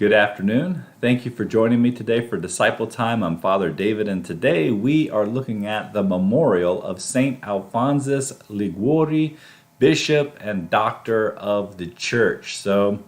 Good afternoon. Thank you for joining me today for Disciple Time. I'm Father David, and today we are looking at the memorial of Saint Alphonsus Liguori, Bishop and Doctor of the Church. So,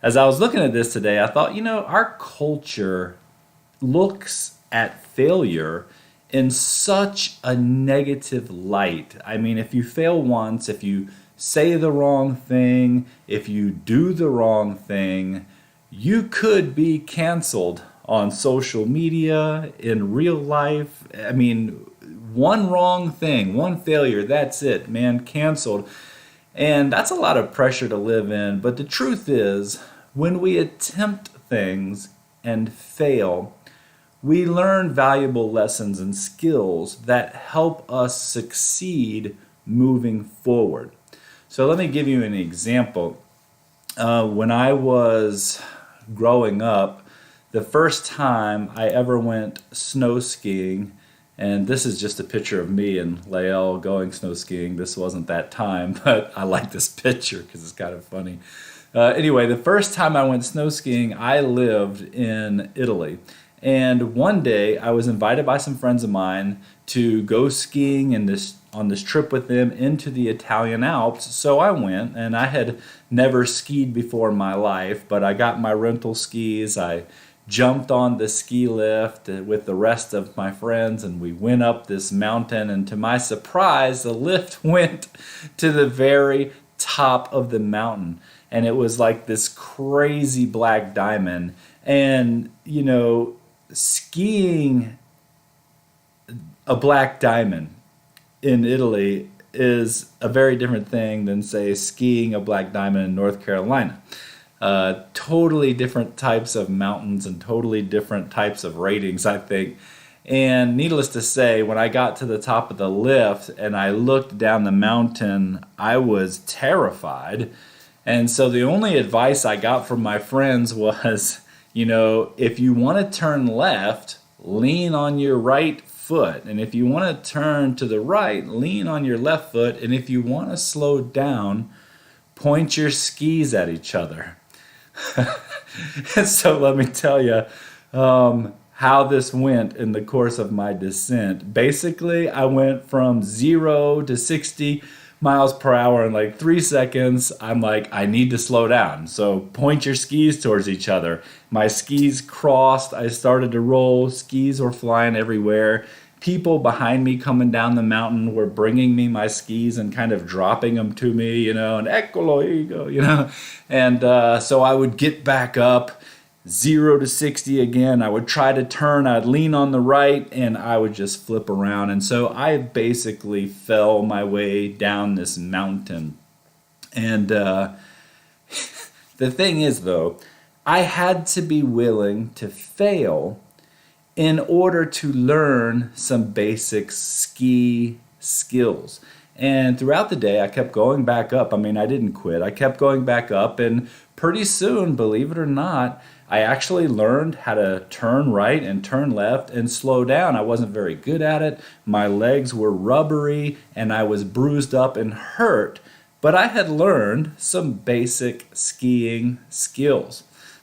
as I was looking at this today, I thought, our culture looks at failure in such a negative light. I mean, if you fail once, if you say the wrong thing, if you do the wrong thing, you could be canceled on social media, in real life. I mean, one wrong thing, one failure, that's it, man, canceled. And that's a lot of pressure to live in. But the truth is, when we attempt things and fail, we learn valuable lessons and skills that help us succeed moving forward. So let me give you an example. When I was growing up, the first time I ever went snow skiing, and this is just a picture of me and Lael going snow skiing. This wasn't that time, but I like this picture because it's kind of funny. Anyway, the first time I went snow skiing, I lived in Italy. And one day I was invited by some friends of mine to go skiing on this trip with them into the Italian Alps. So I went, and I had never skied before in my life, but I got my rental skis. I jumped on the ski lift with the rest of my friends, and we went up this mountain. And to my surprise, the lift went to the very top of the mountain. And it was like this crazy black diamond. And, skiing a black diamond in Italy is a very different thing than, say, skiing a black diamond in North Carolina. Totally different types of mountains and totally different types of ratings, I think. And needless to say, when I got to the top of the lift and I looked down the mountain, I was terrified. And so the only advice I got from my friends was, if you want to turn left, lean on your right foot. And if you want to turn to the right, lean on your left foot. And if you want to slow down, point your skis at each other. And so let me tell you how this went in the course of my descent. Basically, I went from 0 to 60 miles per hour in like 3 seconds. I'm like, I need to slow down. So point your skis towards each other. My skis crossed. I started to roll. Skis were flying everywhere. People behind me coming down the mountain were bringing me my skis and kind of dropping them to me, and eccolo, here you go, And so I would get back up, 0 to 60 again. I would try to turn. I'd lean on the right, and I would just flip around. And so I basically fell my way down this mountain. And the thing is, though, I had to be willing to fail in order to learn some basic ski skills. And throughout the day, I kept going back up. I mean, I didn't quit. I kept going back up, and pretty soon, believe it or not, I actually learned how to turn right and turn left and slow down. I wasn't very good at it. My legs were rubbery, and I was bruised up and hurt. But I had learned some basic skiing skills.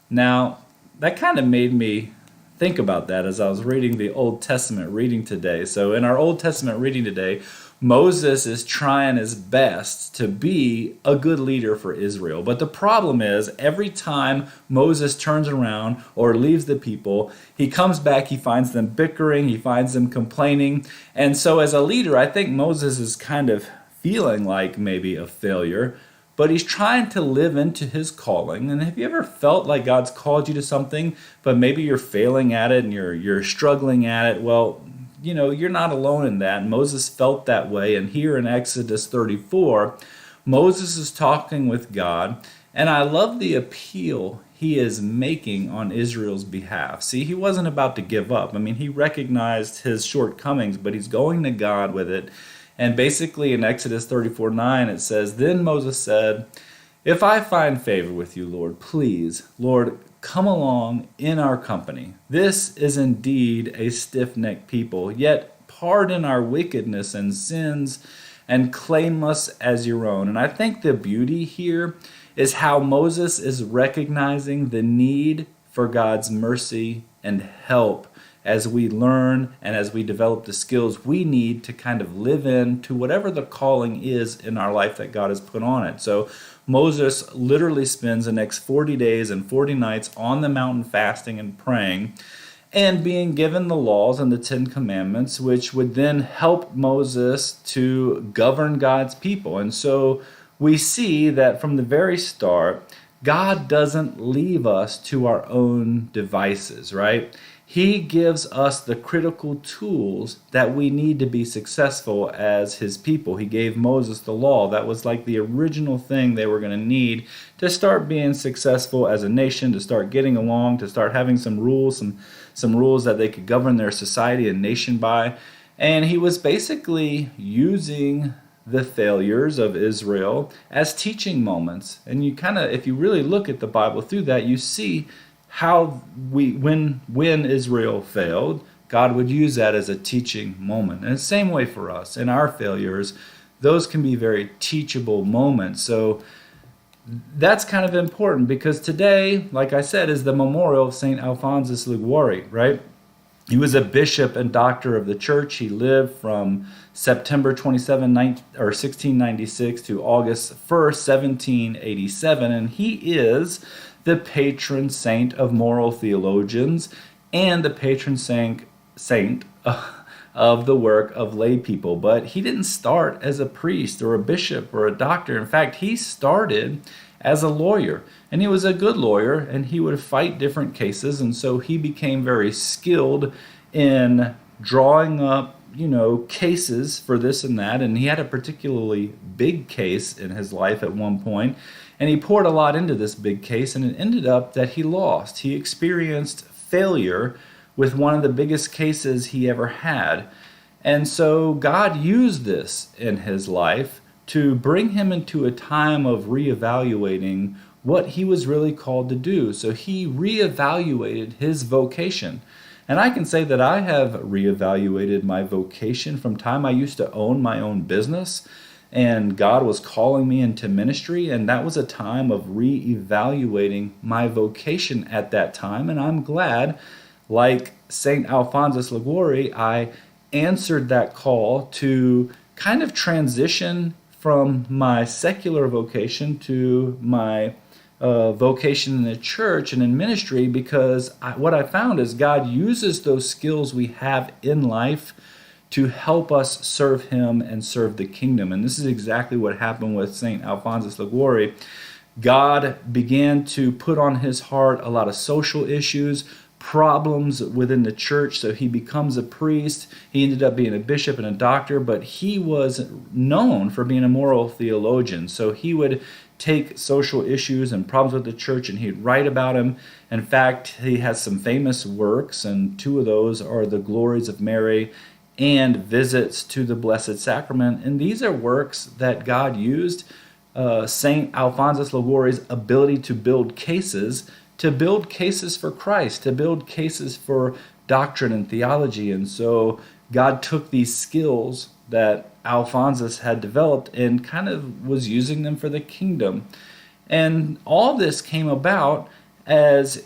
Now, that kind of made me think about that as I was reading the Old Testament reading today. So in our Old Testament reading today, Moses is trying his best to be a good leader for Israel. But the problem is, every time Moses turns around or leaves the people, he comes back, he finds them bickering, he finds them complaining. And so as a leader, I think Moses is kind of feeling like maybe a failure, but he's trying to live into his calling. And have you ever felt like God's called you to something, but maybe you're failing at it and you're struggling at it? Well, you're not alone in that. Moses felt that way. And here in Exodus 34, Moses is talking with God. And I love the appeal he is making on Israel's behalf. See, he wasn't about to give up. I mean, he recognized his shortcomings, but he's going to God with it. And basically in Exodus 34:9, it says, "Then Moses said, 'If I find favor with you, Lord, please, Lord, come along in our company. This is indeed a stiff-necked people, yet pardon our wickedness and sins and claim us as your own.'" And I think the beauty here is how Moses is recognizing the need for God's mercy and help as we learn and as we develop the skills we need to kind of live into whatever the calling is in our life that God has put on it. So Moses literally spends the next 40 days and 40 nights on the mountain fasting and praying and being given the laws and the Ten Commandments, which would then help Moses to govern God's people. And so we see that from the very start, God doesn't leave us to our own devices, right? He gives us the critical tools that we need to be successful as his people. He gave Moses the law. That was like the original thing they were going to need to start being successful as a nation, to start getting along, to start having some rules, some rules that they could govern their society and nation by. And he was basically using the failures of Israel as teaching moments. And you kind of, if you really look at the Bible through that, you see how when Israel failed, God would use that as a teaching moment. And the same way for us. In our failures, those can be very teachable moments. So that's kind of important because today, like I said, is the memorial of St. Alphonsus Liguori, right? He was a bishop and doctor of the church. He lived from September 27, 1696 to August 1st, 1787. And he is the patron saint of moral theologians and the patron saint of the work of lay people. But he didn't start as a priest or a bishop or a doctor. In fact, he started as a lawyer, and he was a good lawyer, and he would fight different cases, and so he became very skilled in drawing up, cases for this and that, and he had a particularly big case in his life at one point, and he poured a lot into this big case, and it ended up that he lost. He experienced failure with one of the biggest cases he ever had, and so God used this in his life to bring him into a time of reevaluating what he was really called to do. So he reevaluated his vocation. And I can say that I have reevaluated my vocation from time I used to own my own business, and God was calling me into ministry, and that was a time of reevaluating my vocation at that time. And I'm glad, like St. Alphonsus Liguori, I answered that call to kind of transition from my secular vocation to my vocation in the church and in ministry, because what I found is God uses those skills we have in life to help us serve him and serve the kingdom. And this is exactly what happened with St. Alphonsus Liguori. God began to put on his heart a lot of social issues, problems within the church, so he becomes a priest. He ended up being a bishop and a doctor, but he was known for being a moral theologian. So he would take social issues and problems with the church and he'd write about them. In fact, he has some famous works, and two of those are The Glories of Mary and Visits to the Blessed Sacrament. And these are works that God used St. Alphonsus Liguori's ability to build cases for Christ, to build cases for doctrine and theology. And so God took these skills that Alphonsus had developed and kind of was using them for the kingdom. And all this came about as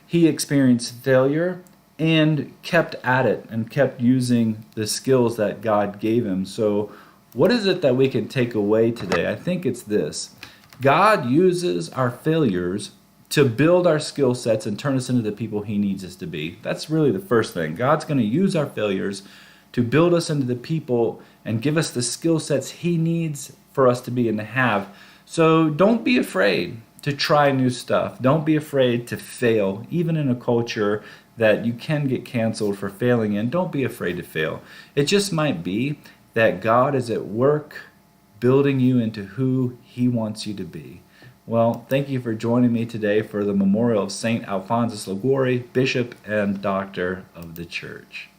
he experienced failure and kept at it and kept using the skills that God gave him. So what is it that we can take away today? I think it's this. God uses our failures to build our skill sets and turn us into the people he needs us to be. That's really the first thing. God's going to use our failures to build us into the people and give us the skill sets he needs for us to be and to have. So don't be afraid to try new stuff. Don't be afraid to fail, even in a culture that you can get canceled for failing in. Don't be afraid to fail. It just might be that God is at work building you into who he wants you to be. Well, thank you for joining me today for the memorial of St. Alphonsus Liguori, Bishop and Doctor of the Church.